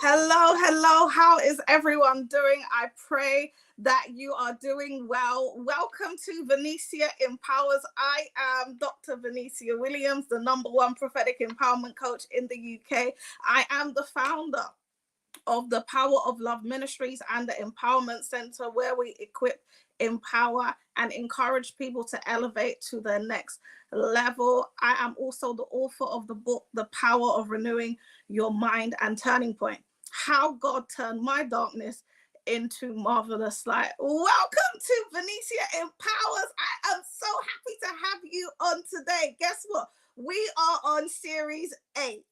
Hello, hello. How is everyone doing? I pray that you are doing well. Welcome to Venesia Empowers. I am Dr. Venesia Williams, the #1 prophetic empowerment coach in the UK. I am the founder of the Power of Love Ministries and the Empowerment Center, where we equip, empower, and encourage people to elevate to their next level. I am also the author of the book, The Power of Renewing Your Mind and Turning Point: How God Turned My Darkness into Marvelous Light. Welcome to Venesia Empowers. I am so happy to have you on today. Guess what? We are on series 8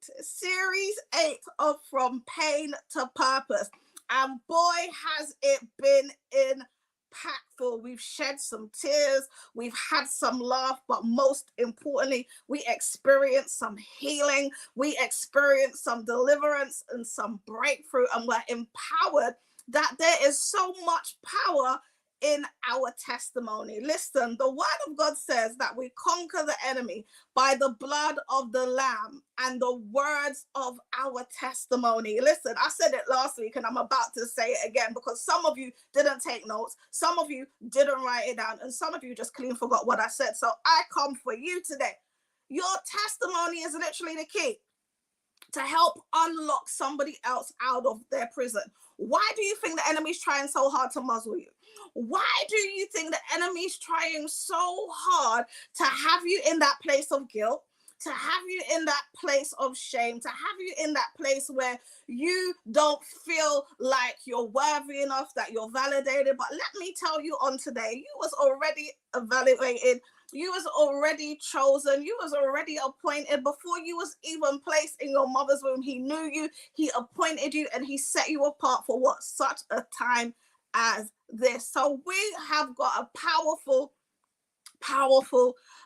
of From Pain to Purpose. And boy, has it been impactful. We've shed some tears, we've had some laugh, but most importantly, we experienced some healing, we experienced some deliverance and some breakthrough, and we're empowered that there is so much power in our testimony. Listen, the word of God says that we conquer the enemy by the blood of the Lamb and the words of our testimony. Listen, I said it last week and I'm about to say it again because some of you didn't take notes, some of you didn't write it down, and some of you just clean forgot what I said. So I come for you today. Your testimony is literally the key to help unlock somebody else out of their prison. Why do you think the enemy's trying so hard to muzzle you? Why do you think the enemy's trying so hard to have you in that place of guilt, to have you in that place of shame, to have you in that place where you don't feel like you're worthy enough, that you're validated? But let me tell you on today, you was already evaluated, you was already chosen, you was already appointed before you was even placed in your mother's womb. He knew you, he appointed you, and he set you apart for what? Such a time as this. So we have got a powerful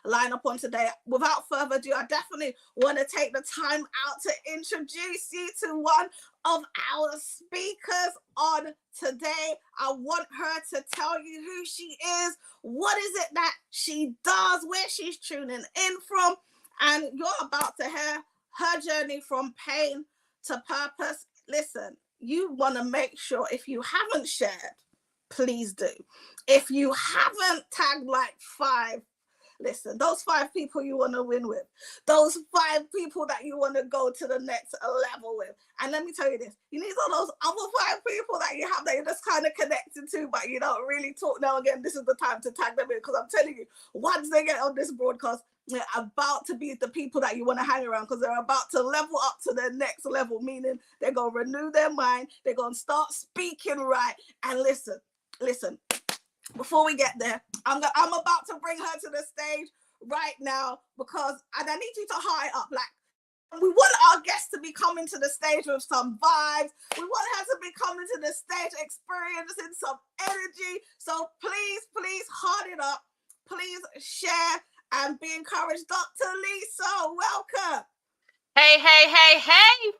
lineup on today. Without further ado, I definitely want to take the time out to introduce you to one of our speakers on today. I want her to tell you who she is, what is it that she does, where she's tuning in from, and you're about to hear her journey from pain to purpose. Listen, you want to make sure, if you haven't shared, please do. If you haven't tagged like 5, listen, those 5 people you want to win with, those 5 people that you want to go to the next level with. And let me tell you this, you need all those other 5 people that you have that you're just kind of connected to, but you don't really talk. Now again, this is the time to tag them in, because I'm telling you, once they get on this broadcast, they're about to be the people that you want to hang around, because they're about to level up to their next level, meaning they're going to renew their mind, they're going to start speaking right. And listen, before we get there, I'm about to bring her to the stage right now, because I need you to high up. Like, we want our guests to be coming to the stage with some vibes. We want her to be coming to the stage experiencing some energy. So please hard it up. Please share and be encouraged. Dr. Lisa, welcome. Hey,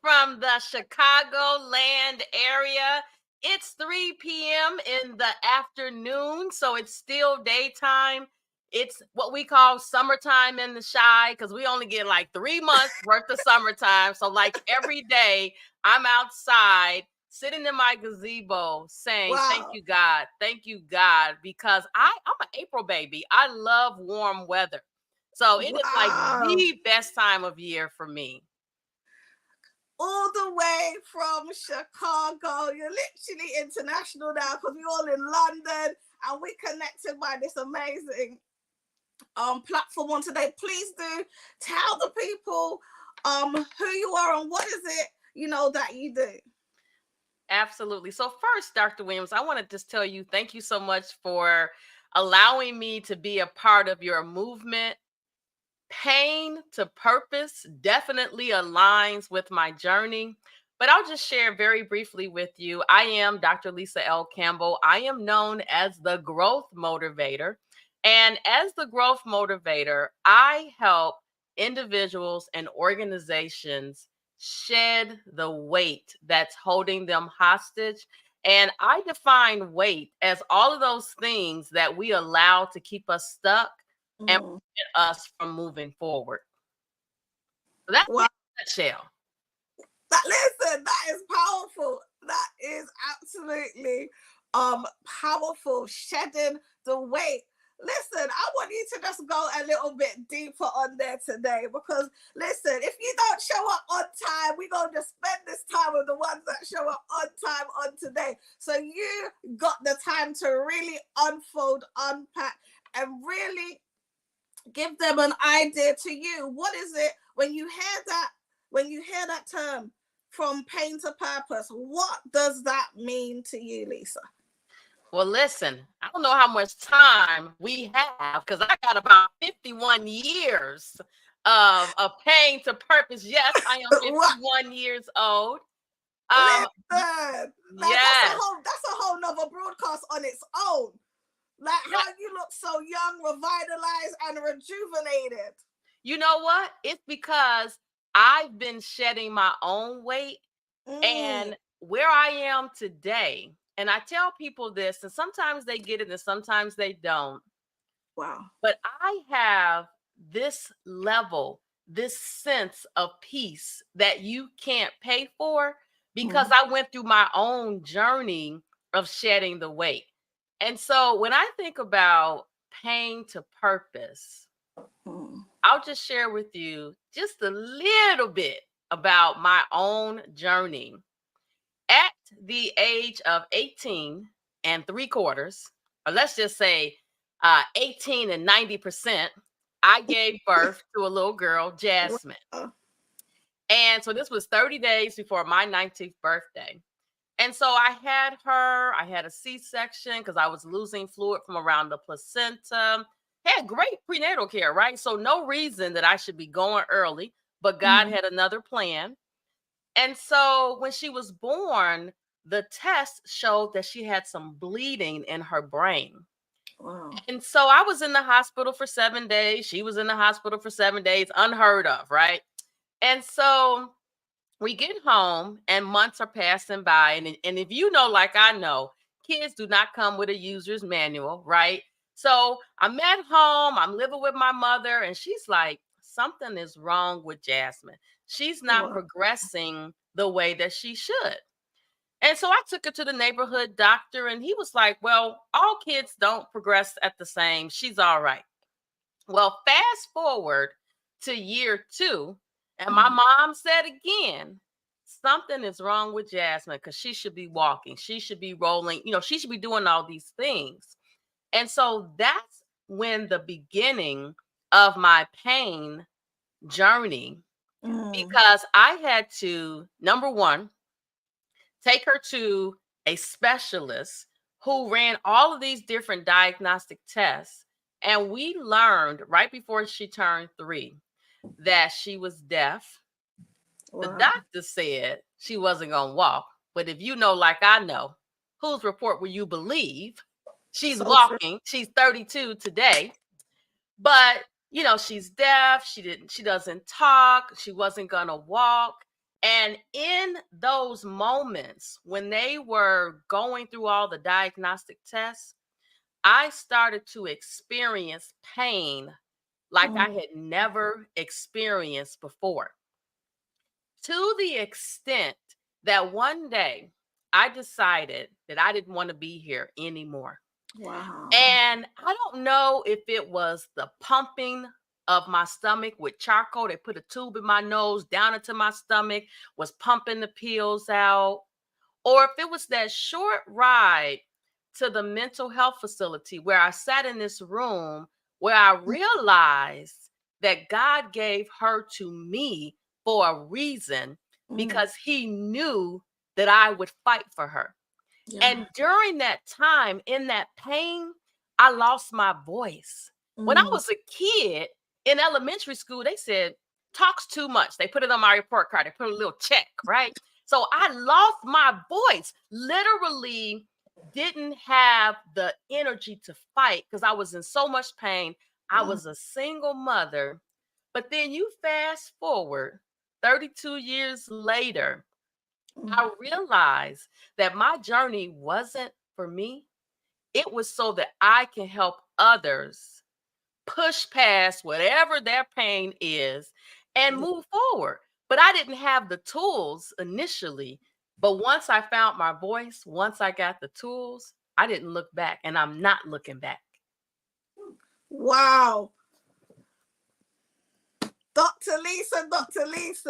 from the Chicagoland area. It's 3 p.m. in the afternoon, so it's still daytime. It's what we call summertime in the Chi, because we only get like 3 months worth of summertime. So like every day, I'm outside sitting in my gazebo saying, Wow. Thank you, God, because I'm an April baby. I love warm weather. So it is like the best time of year for me. All the way from Chicago. You're literally international now, because we're all in London and we connected by this amazing platform on today. Please do tell the people who you are and what is it, that you do. Absolutely. So first, Dr. Williams, I want to just tell you, thank you so much for allowing me to be a part of your movement. Pain to purpose definitely aligns with my journey, but I'll just share very briefly with you. I am Dr. Lisa L. Campbell. I am known as the Growth Motivator. And as the Growth Motivator, I help individuals and organizations shed the weight that's holding them hostage. And I define weight as all of those things that we allow to keep us stuck and prevent us from moving forward. So that's in a nutshell. Listen, that is powerful. That is absolutely powerful. Shedding the weight. Listen, I want you to just go a little bit deeper on there today, because listen, if you don't show up on time, we're gonna just spend this time with the ones that show up on time on today. So you got the time to really unfold, unpack, and really give them an idea to you. What is it when you hear that, term, from pain to purpose? What does that mean to you, Lisa? Well, listen, I don't know how much time we have because I got about 51 years of pain to purpose. Yes, I am What? 51 years old. Listen, now Yes. that's a whole nother broadcast on its own. Like how you look so young, revitalized, and rejuvenated. You know what? It's because I've been shedding my own weight, and where I am today. And I tell people this, and sometimes they get it and sometimes they don't. Wow. But I have this level, this sense of peace that you can't pay for because I went through my own journey of shedding the weight. And so when I think about pain to purpose, I'll just share with you just a little bit about my own journey. At the age of 18 and 3/4, or let's just say 18 and 90%, I gave birth to a little girl, Jasmine. And so this was 30 days before my 19th birthday. And so I had a C-section because I was losing fluid from around the placenta. Had great prenatal care, right? So no reason that I should be going early, but God had another plan. And so when she was born, the test showed that she had some bleeding in her brain. Wow. And so I was in the hospital for 7 days. She was in the hospital for 7 days, unheard of, right? And so we get home and months are passing by. And if you know, like I know, kids do not come with a user's manual, right? So I'm at home, I'm living with my mother, and she's like, something is wrong with Jasmine. She's not progressing the way that she should. And so I took her to the neighborhood doctor, and he was like, well, all kids don't progress at the same. She's all right. Well, fast forward to year 2, and my mom said again, something is wrong with Jasmine because she should be walking, she should be rolling, she should be doing all these things. And so that's when the beginning of my pain journey, because I had to, number one, take her to a specialist who ran all of these different diagnostic tests. And we learned right before she turned 3 that she was deaf. The doctor said she wasn't going to walk. But if you know, like I know, whose report will you believe? She's walking. She's 32 today. But, she's deaf. She doesn't talk. She wasn't going to walk. And in those moments when they were going through all the diagnostic tests, I started to experience pain like I had never experienced before. To the extent that one day I decided that I didn't want to be here anymore. Wow. And I don't know if it was the pumping of my stomach with charcoal. They put a tube in my nose down into my stomach, was pumping the pills out, or if it was that short ride to the mental health facility where I sat in this room where I realized that God gave her to me for a reason because he knew that I would fight for her. And during that time, in that pain, I lost my voice. When I was a kid in elementary school, they said, talks too much. They put it on my report card. They put a little check, right? So I lost my voice, literally didn't have the energy to fight because I was in so much pain. I was a single mother. But then you fast forward 32 years later, I realized that my journey wasn't for me. It was so that I can help others push past whatever their pain is and move forward. But I didn't have the tools initially. But once I found my voice, once I got the tools, I didn't look back, and I'm not looking back. Wow. Dr. Lisa,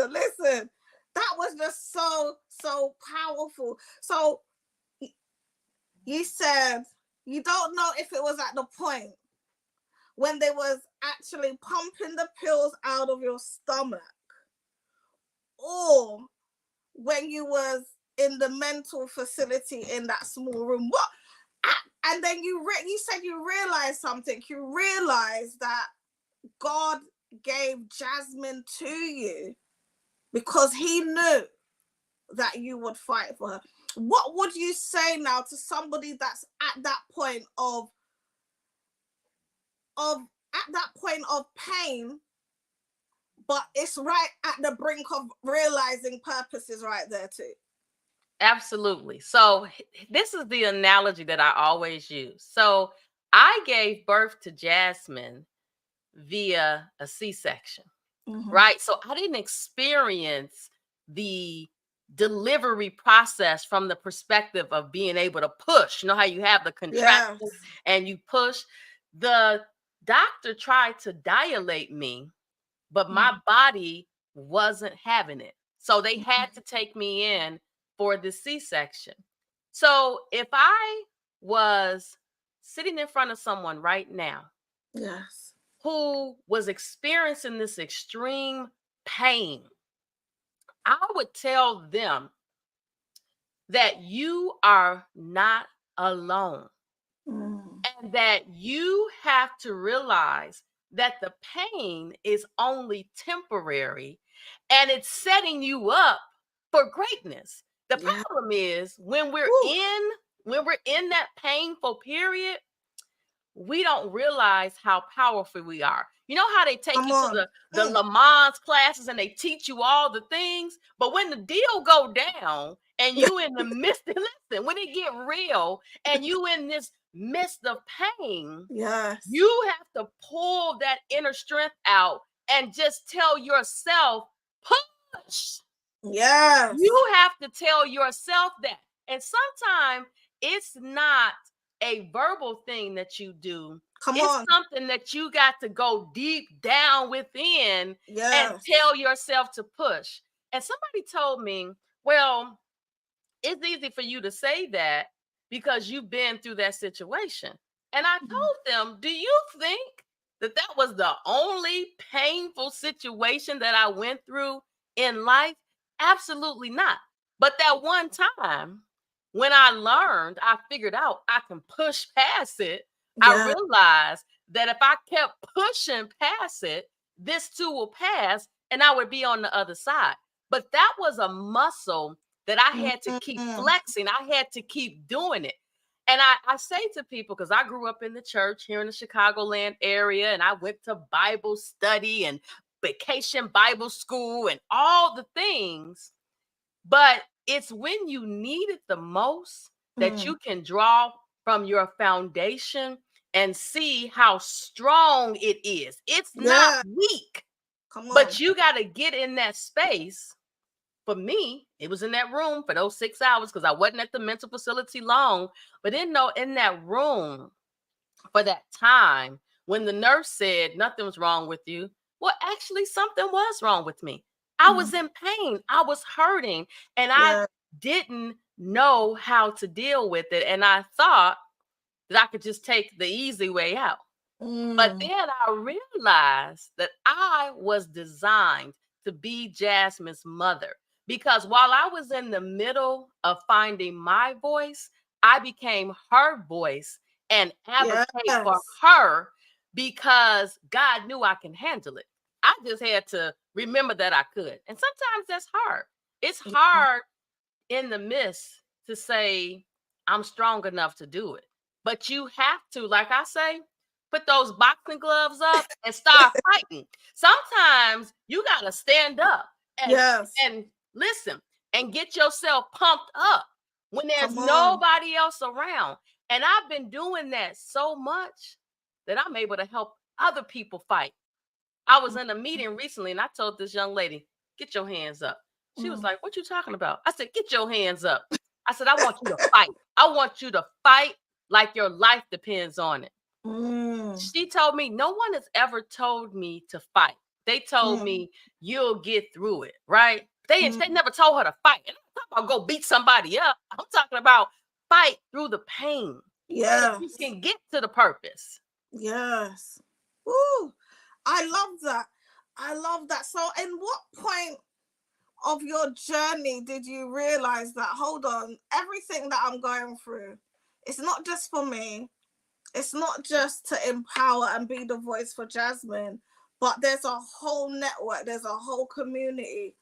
listen, that was just so powerful. So you said you don't know if it was at the point when they was actually pumping the pills out of your stomach, or when you was in the mental facility in that small room. What? And then you said you realized something. You realized that God gave Jasmine to you because he knew that you would fight for her. What would you say now to somebody that's at that point of pain, but it's right at the brink of realizing purpose is right there too? Absolutely. So this is the analogy that I always use. So I gave birth to Jasmine via a C-section, right? So I didn't experience the delivery process from the perspective of being able to push. You know how you have the contraction and you push? The doctor tried to dilate me, but my body wasn't having it. So they had to take me in for the C-section. So if I was sitting in front of someone right now, Yes, who was experiencing this extreme pain, I would tell them that you are not alone, and that you have to realize that the pain is only temporary and it's setting you up for greatness. The problem is when we're in that painful period, we don't realize how powerful we are. You know how they take you to the Le Mans classes and they teach you all the things, but when the deal go down and you in the midst of, listen, when it get real and you in this midst of pain, you have to pull that inner strength out and just tell yourself, push. Yes. You have to tell yourself that. And sometimes it's not a verbal thing that you do. It's something that you got to go deep down within and tell yourself to push. And somebody told me, well, it's easy for you to say that because you've been through that situation. And I told them, do you think that that was the only painful situation that I went through in life? Absolutely not. But that one time when I learned, I figured out I can push past it. I realized that if I kept pushing past it, this too will pass and I would be on the other side. But that was a muscle that I had to keep flexing. I had to keep doing it. And I say to people, because I grew up in the church here in the Chicagoland area, and I went to Bible study and vacation Bible school and all the things. But it's when you need it the most that you can draw from your foundation and see how strong it is. It's not weak, but you got to get in that space. For me, it was in that room for those 6 hours because I wasn't at the mental facility long. But in that room for that time, when the nurse said nothing was wrong with you, well, actually, something was wrong with me. I was in pain. I was hurting, and I didn't know how to deal with it. And I thought that I could just take the easy way out. But then I realized that I was designed to be Jasmine's mother, because while I was in the middle of finding my voice, I became her voice and advocate for her because God knew I can handle it. I just had to remember that I could. And sometimes that's hard. It's hard in the midst to say, I'm strong enough to do it. But you have to, like I say, put those boxing gloves up and start fighting. Sometimes you got to stand up and listen and get yourself pumped up when there's nobody else around. And I've been doing that so much that I'm able to help other people fight. I was in a meeting recently and I told this young lady, get your hands up. She was Mm. like, what you talking about? I said, get your hands up. I said, I want you to fight. I want you to fight like your life depends on it. Mm. She told me, no one has ever told me to fight. They told Mm. me you'll get through it, right? They Mm. never told her to fight. And I'm not talking about go beat somebody up. I'm talking about fight through the pain so that you Yes. can get to the purpose. Yes. Ooh, I love that. I love that. So, in what point of your journey did you realize that, hold on, everything that I'm going through, it's not just for me, it's not just to empower and be the voice for Jasmine, but there's a whole network, there's a whole community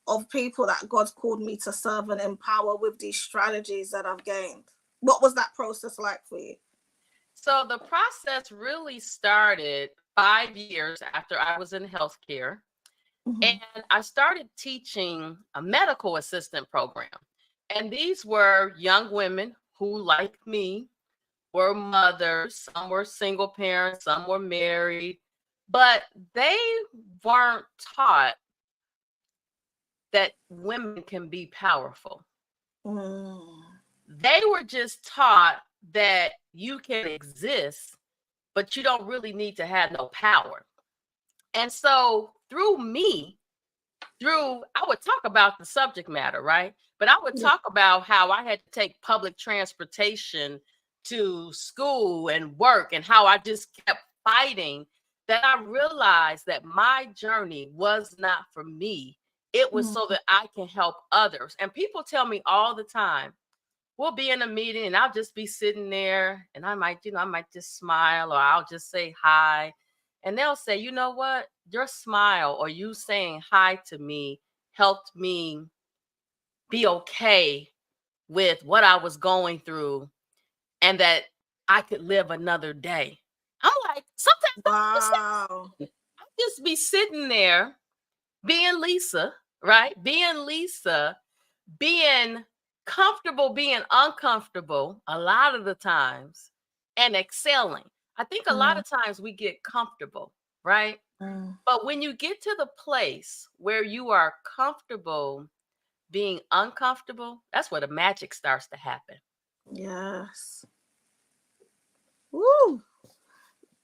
of people that God's called me to serve and empower with these strategies that I've gained. What was that process like for you? So the process really started 5 years after I was in healthcare. Mm-hmm. And I started teaching a medical assistant program. And these were young women who, like me, were mothers. Some were single parents, some were married, but they weren't taught that women can be powerful. Mm. They were just taught that you can exist, but you don't really need to have no power. And so through me, I would talk about the subject matter, right? But I would Yeah. talk about how I had to take public transportation to school and work and how I just kept fighting, that I realized that my journey was not for me. It was Mm. so that I can help others. And people tell me all the time, we'll be in a meeting and I'll just be sitting there and I might, I might just smile or I'll just say hi. And they'll say, you know what? Your smile or you saying hi to me helped me be okay with what I was going through and that I could live another day. I'm like, sometimes I don't Wow. understand. I just be sitting there being Lisa, right? Being Lisa, being comfortable, being uncomfortable a lot of the times, and excelling. I think a lot Mm. of times we get comfortable, right? Mm. But when you get to the place where you are comfortable being uncomfortable, that's where the magic starts to happen. Yes. Woo.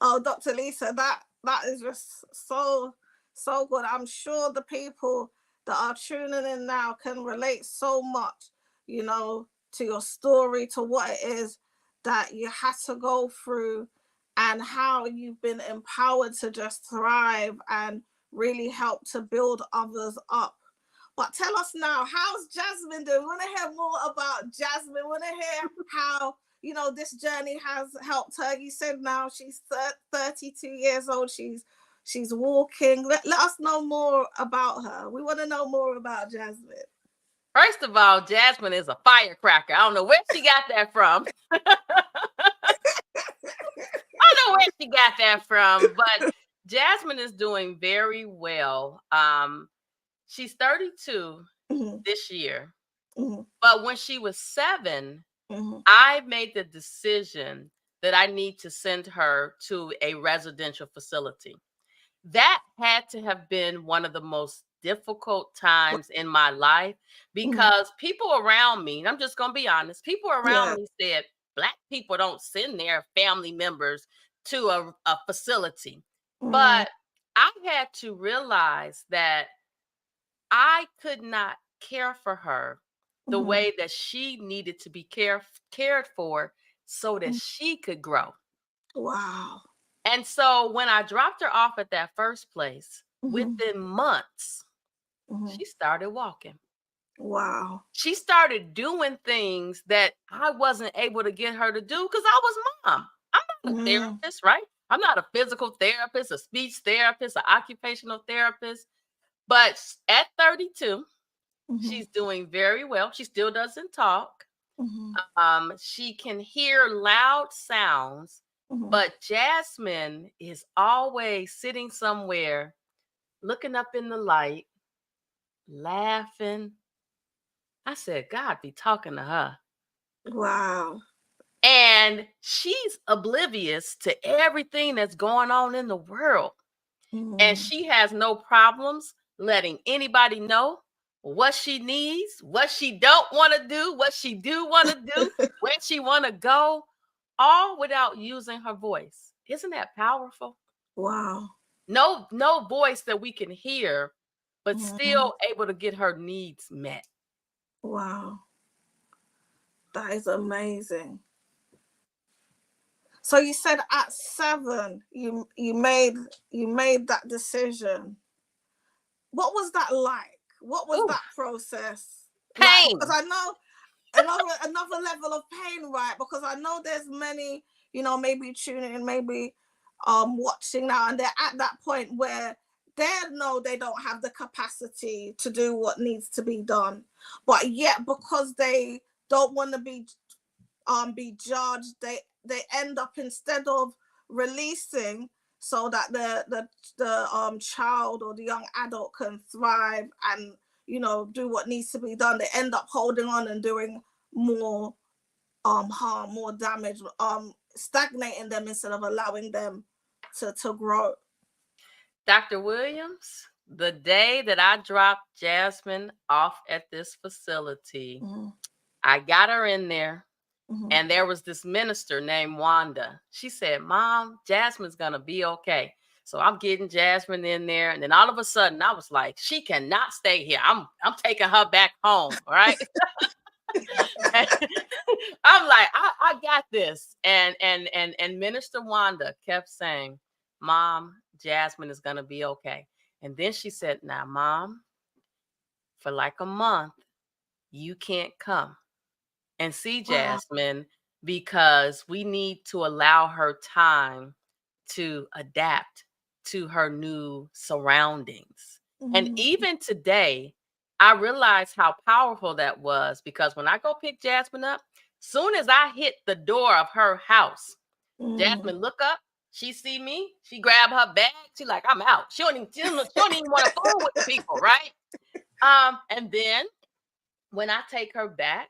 Oh, Dr. Lisa, that is just so good. I'm sure the people that are tuning in now can relate so much, to your story, to what it is that you had to go through, and how you've been empowered to just thrive and really help to build others up. But tell us now, how's Jasmine doing? We want to hear more about Jasmine. We want to hear how this journey has helped her. You said now she's 32 years old. She's walking. Let us know more about her. We want to know more about Jasmine. First of all, Jasmine is a firecracker. I don't know where she got that from. I don't know where she got that from, but Jasmine is doing very well. She's 32 Mm-hmm. this year. Mm-hmm. But when she was 7, Mm-hmm. I made the decision that I need to send her to a residential facility. That had to have been one of the most difficult times in my life Mm-hmm. because people around me, and I'm just going to be honest, people around Yeah. me said, Black people don't send their family members to a facility. Mm-hmm. But I had to realize that I could not care for her the way that she needed to be cared for so that she could grow. Wow. And so when I dropped her off at that first place, Mm-hmm. within months, Mm-hmm. she started walking. Wow. She started doing things that I wasn't able to get her to do because I was mom. I'm not a Mm-hmm. therapist, right? I'm not a physical therapist, a speech therapist, an occupational therapist. But at 32, Mm-hmm. she's doing very well. She still doesn't talk. Mm-hmm. She can hear loud sounds, Mm-hmm. but Jasmine is always sitting somewhere, looking up in the light, laughing. I said, God be talking to her. Wow. And she's oblivious to everything that's going on in the world. And Mm-hmm. she has no problems letting anybody know what she needs, what she don't want to do, what she do want to do, where she want to go, all without using her voice. Isn't that powerful? Wow. No voice that we can hear, but Mhm. still able to get her needs met. Wow. That is amazing. So you said at 7 you made that decision. What was that like? What was Ooh, that process like? Because pain. I know another level of pain, right? Because I know there's many, maybe tuning in, maybe watching now, and they're at that point where they know they don't have the capacity to do what needs to be done, but yet because they don't want to be judged, they end up, instead of releasing so that the child or the young adult can thrive and do what needs to be done, they end up holding on and doing more harm, more damage, stagnating them instead of allowing them to grow. Dr. Williams, the day that I dropped Jasmine off at this facility, Mm-hmm. I got her in there. Mm-hmm. And there was this minister named Wanda. She said, Mom, Jasmine's going to be okay. So I'm getting Jasmine in there. And then all of a sudden I was like, she cannot stay here. I'm taking her back home. Right. I'm like, I got this. And Minister Wanda kept saying, Mom, Jasmine is going to be okay. And then she said, now, Mom, for like a month, you can't come and see Wow. Jasmine because we need to allow her time to adapt to her new surroundings. And Mm-hmm. even today, I realize how powerful that was because when I go pick Jasmine up, soon as I hit the door of her house, Mm-hmm. Jasmine look up, she see me, she grab her bag, she like, I'm out. She don't even want to fool with the people, right? And then when I take her back,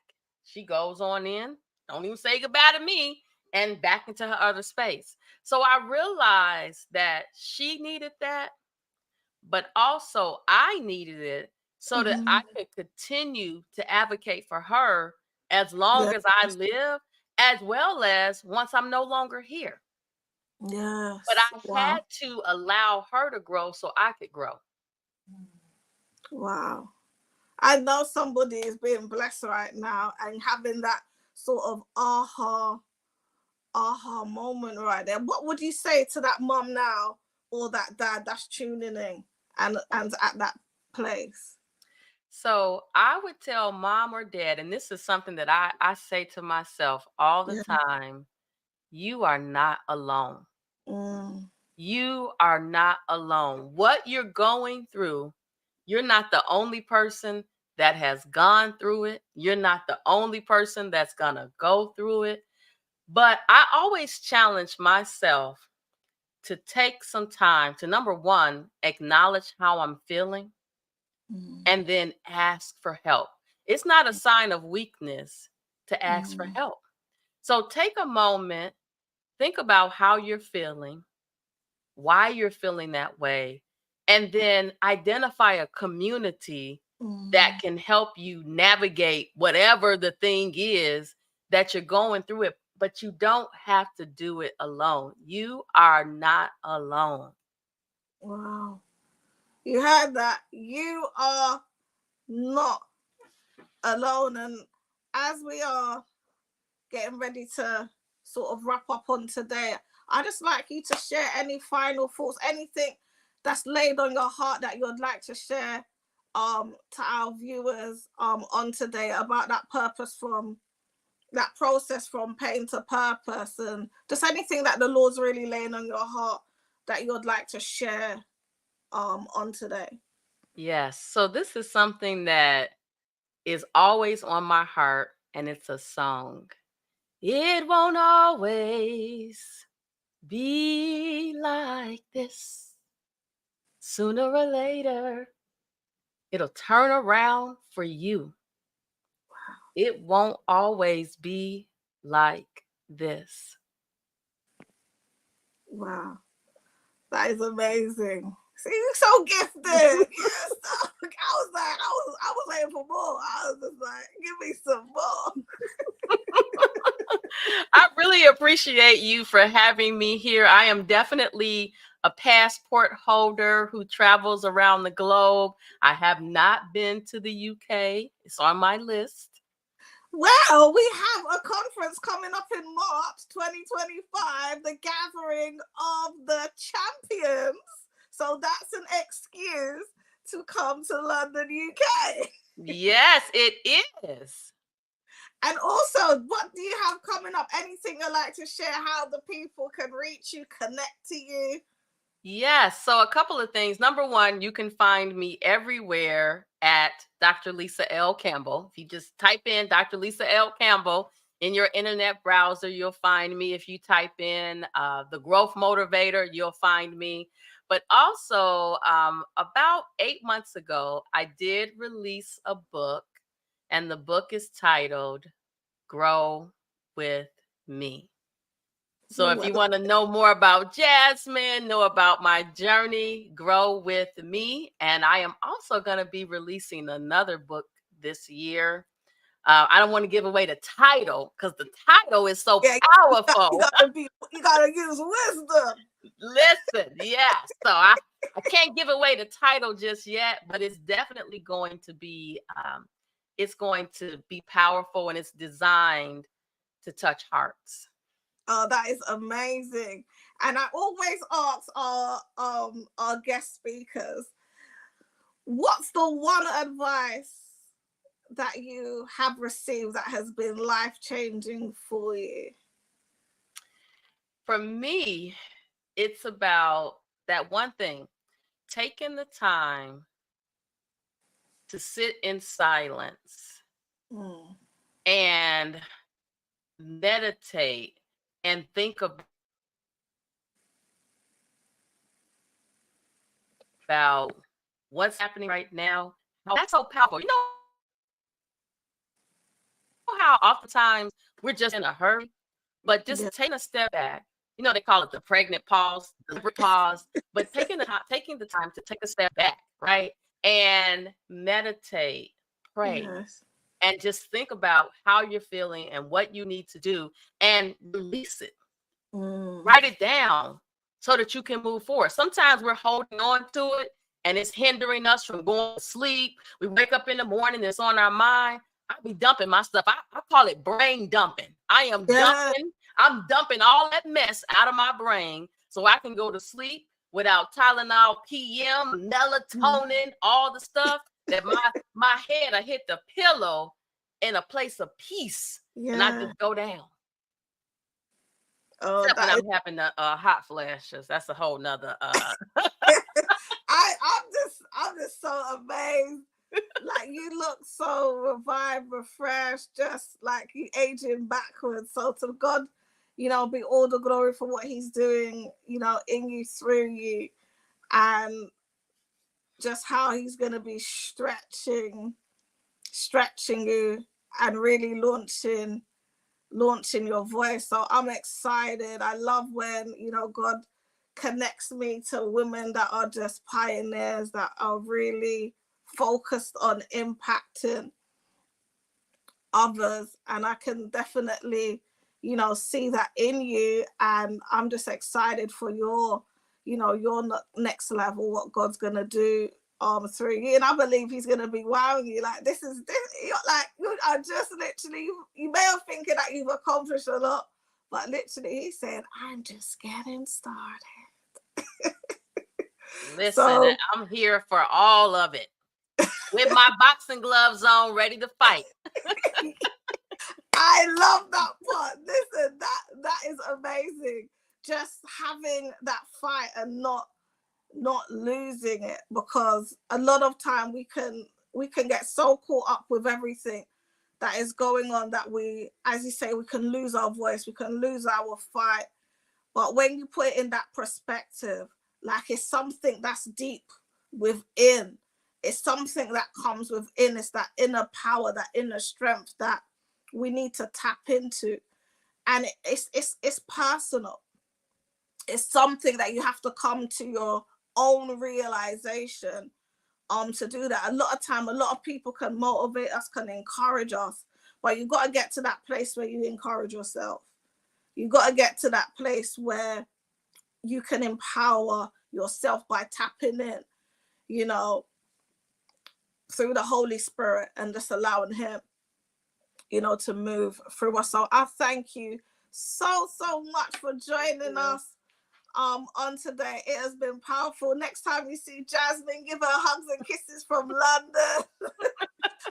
she goes on in, don't even say goodbye to me, and back into her other space. So I realized that she needed that, but also I needed it so that Mm-hmm. I could continue to advocate for her as long Yes. as I live, as well as once I'm no longer here. But Yes. I Wow. had to allow her to grow so I could grow. Wow. I know somebody is being blessed right now and having that sort of aha moment right there. What would you say to that mom now or that dad that's tuning in and at that place? So I would tell mom or dad, and this is something that I say to myself all the Yeah. time, you are not alone. Mm, You are not alone. What you're going through, you're not the only person that has gone through it. You're not the only person that's going to go through it. But I always challenge myself to take some time to, number one, acknowledge how I'm feeling mm, and then ask for help. It's not a sign of weakness to ask for mm, help. So take a moment, think about how you're feeling, why you're feeling that way, and then identify a community that mm. can help you navigate whatever the thing is that you're going through it. But you don't have to do it alone. You are not alone. Wow. You heard that. You are not alone. And as we are getting ready to sort of wrap up on today, I just like you to share any final thoughts, anything that's laid on your heart that you'd like to share to our viewers on today about that purpose, from that process from pain to purpose, and just anything that the Lord's really laying on your heart that you'd like to share on today. Yes. So this is something that is always on my heart, and it's a song. It won't always be like this. Sooner or later, it'll turn around for you. It won't always be like this. Wow, that is amazing. See, you're so gifted. I was like, I was waiting for more. I was just like, give me some more. I really appreciate you for having me here. I am definitely a passport holder who travels around the globe. I have not been to the UK. It's on my list. Well, we have a conference coming up in March 2025, the Gathering of the Champions. So that's an excuse to come to London, UK. Yes, it is. And also, what do you have coming up? Anything you'd like to share, how the people can reach you, connect to you? Yes. So a couple of things. Number one, you can find me everywhere at Dr. Lisa L. Campbell. If you just type in Dr. Lisa L. Campbell in your internet browser, you'll find me. If you type in the Growth Motivator, you'll find me. But also, about 8 months ago, I did release a book, and the book is titled Grow with Me. So if you want to know more about Jasmine, know about my journey, grow with me. And I am also going to be releasing another book this year. I don't want to give away the title because the title is so powerful. You gotta use wisdom. Listen, yeah. So I can't give away the title just yet, but it's definitely going to be powerful, and it's designed to touch hearts. Oh, that is amazing. And I always ask our guest speakers, what's the one advice that you have received that has been life-changing for you? For me, it's about that one thing, taking the time to sit in silence and meditate and think about what's happening right now. That's so powerful. You know how oftentimes we're just in a hurry, but just taking a step back. You know, they call it the pregnant pause, the pause, but taking the time to take a step back, right? And meditate, pray, and just think about how you're feeling and what you need to do and release it. Write it down so that you can move forward. Sometimes we're holding on to it and it's hindering us from going to sleep. We wake up in the morning, it's on our mind. I be dumping my stuff. I call it brain dumping. I am dumping. I'm dumping all that mess out of my brain so I can go to sleep without Tylenol PM, melatonin, all the stuff that my head, I hit the pillow in a place of peace, and I just go down. Oh, except when I'm having the hot flashes. That's a whole nother. I'm just so amazed. Like, you look so revived, refreshed, just like you aging backwards. So to God, you know, be all the glory for what He's doing, you know, in you, through you, and just how He's going to be stretching you and really launching your voice. So I'm excited. I love when, you know, God connects me to women that are just pioneers, that are really focused on impacting others. And I can definitely, you know, see that in you. And I'm just excited for your, you know, your next level, what God's going to do through you. And I believe He's going to be wowing you. Like, this, you're like, you are just literally, you may have thinking that you've accomplished a lot, but literally He's saying, I'm just getting started. Listen, so, I'm here for all of it with my boxing gloves on, ready to fight. I love that part. Listen, that is amazing. Just having that fight and not losing it, because a lot of time we can get so caught up with everything that is going on that we, as you say, we can lose our voice, we can lose our fight. But when you put it in that perspective, like, it's something that's deep within, it's something that comes within, it's that inner power, that inner strength that we need to tap into. And it's personal. It's something that you have to come to own realization to do that. A lot of time, a lot of people can motivate us, can encourage us, but you've got to get to that place where you encourage yourself. You've got to get to that place where you can empower yourself by tapping in, you know, through the Holy Spirit, and just allowing him, you know, to move through us. So I thank you so much for joining us on today. It has been powerful. Next time you see Jasmine, give her hugs and kisses from London. I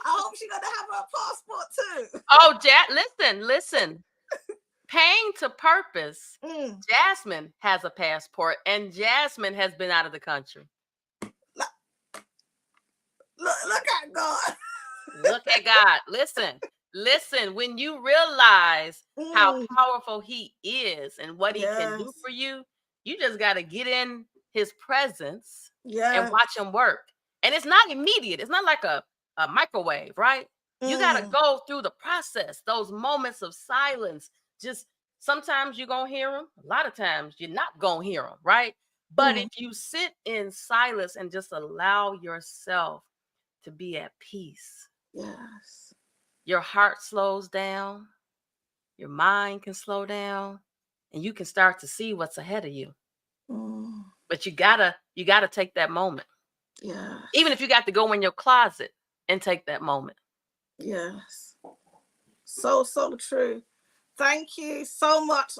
hope she's gonna have her passport too. Oh, listen. Pain to purpose. Jasmine has a passport, and Jasmine has been out of the country. Look at God. Look at God. Listen, when you realize how powerful he is and what he can do for you, you just got to get in his presence and watch him work. And it's not immediate. It's not like a microwave, right? You got to go through the process, those moments of silence. Just sometimes you're going to hear him. A lot of times you're not going to hear him, right? But if you sit in silence and just allow yourself to be at peace. Yes. Your heart slows down. Your mind can slow down, and you can start to see what's ahead of you. But you gotta take that moment. Yeah. Even if you got to go in your closet and take that moment. Yes. So true. Thank you so much,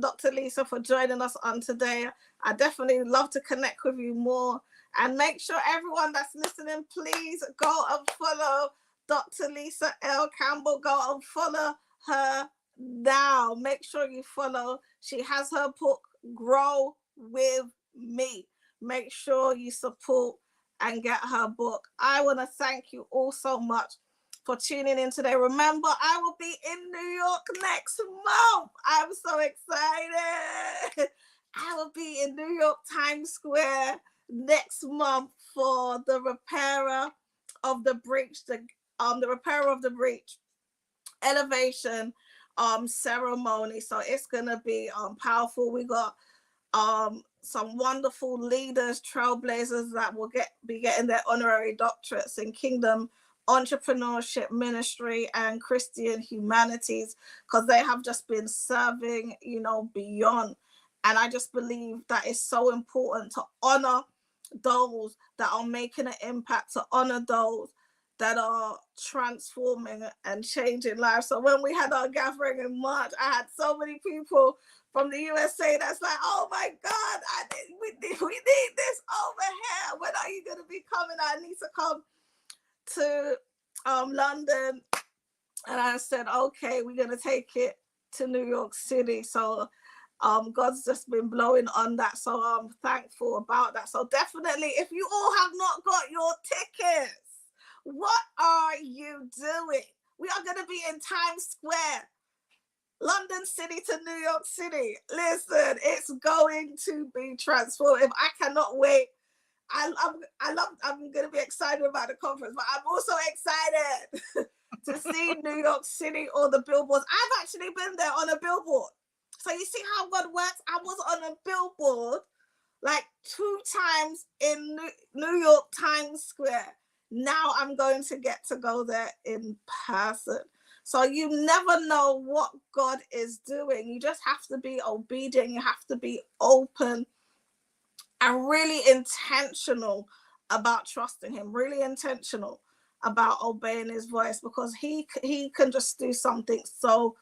Dr. Lisa, for joining us on today. I definitely love to connect with you more. And make sure everyone that's listening, please go and follow Dr. Lisa L. Campbell. Go and follow her now. Make sure you follow. She has her book, Grow With Me. Make sure you support and get her book. I want to thank you all so much for tuning in today. Remember, I will be in New York next month. I'm so excited. I will be in New York Times Square next month for the Repairer of the Breach, the Repairer of the Breach elevation ceremony. So it's gonna be powerful. We got some wonderful leaders, trailblazers that will be getting their honorary doctorates in kingdom entrepreneurship, ministry, and Christian humanities, because they have just been serving, you know, beyond. And I just believe that it's so important to honor those that are making an impact, to honor those that are transforming and changing lives. So when we had our gathering in March, I had so many people from the USA that's like, oh my God, we need this over here. When are you going to be coming? I need to come to London. And I said, okay, we're going to take it to New York City. So God's just been blowing on that. So I'm thankful about that. So definitely, if you all have not got your tickets, what are you doing? We are going to be in Times Square, London City to New York City. Listen, it's going to be transformative. I cannot wait. I'm going to be excited about the conference, but I'm also excited to see New York City or the billboards. I've actually been there on a billboard. So you see how God works? I was on a billboard like 2 times in New York Times Square. Now I'm going to get to go there in person. So you never know what God is doing. You just have to be obedient. You have to be open and really intentional about trusting him, really intentional about obeying his voice, because he can just do something so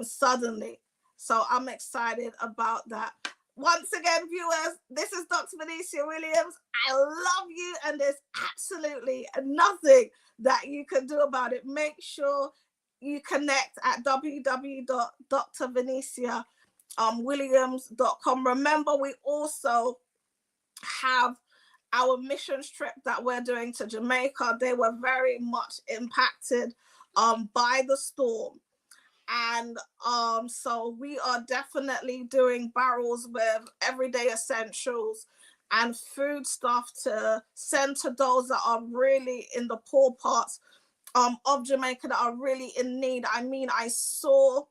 suddenly. So I'm excited about that. Once again, viewers, this is Dr. Venesia Williams. I love you, and there's absolutely nothing that you can do about it. Make sure you connect at www.drvenesiawilliams.com. Remember, we also have our missions trip that we're doing to Jamaica. They were very much impacted by the storm. And so we are definitely doing barrels with everyday essentials and food stuff to send to those that are really in the poor parts of Jamaica, that are really in need. I mean, I saw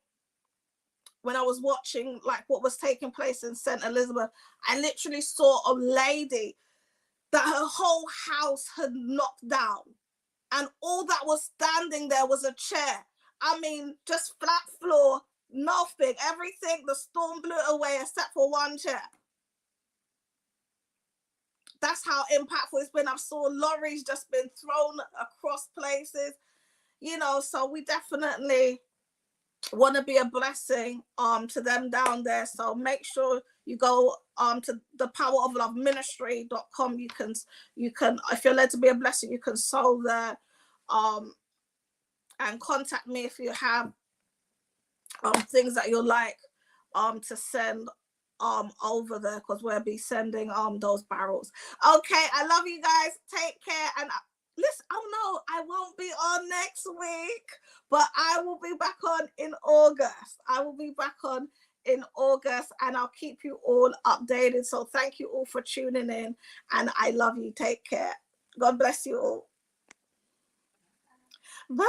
when I was watching like what was taking place in St. Elizabeth, I literally saw a lady that her whole house had knocked down, and all that was standing there was a chair. I mean, just flat floor, nothing, everything, the storm blew it away except for one chair. That's how impactful it's been. I've saw lorries just been thrown across places, you know, so we definitely want to be a blessing to them down there. So make sure you go to the power of love ministry.com. You can if you're led to be a blessing, you can sow there, and contact me if you have things that you'll like to send over there, because we'll be sending those barrels. Okay, I love you guys. Take care. And listen, oh no, I won't be on next week, but I will be back on in August. I will be back on in August, and I'll keep you all updated. So thank you all for tuning in, and I love you. Take care. God bless you all. Bye.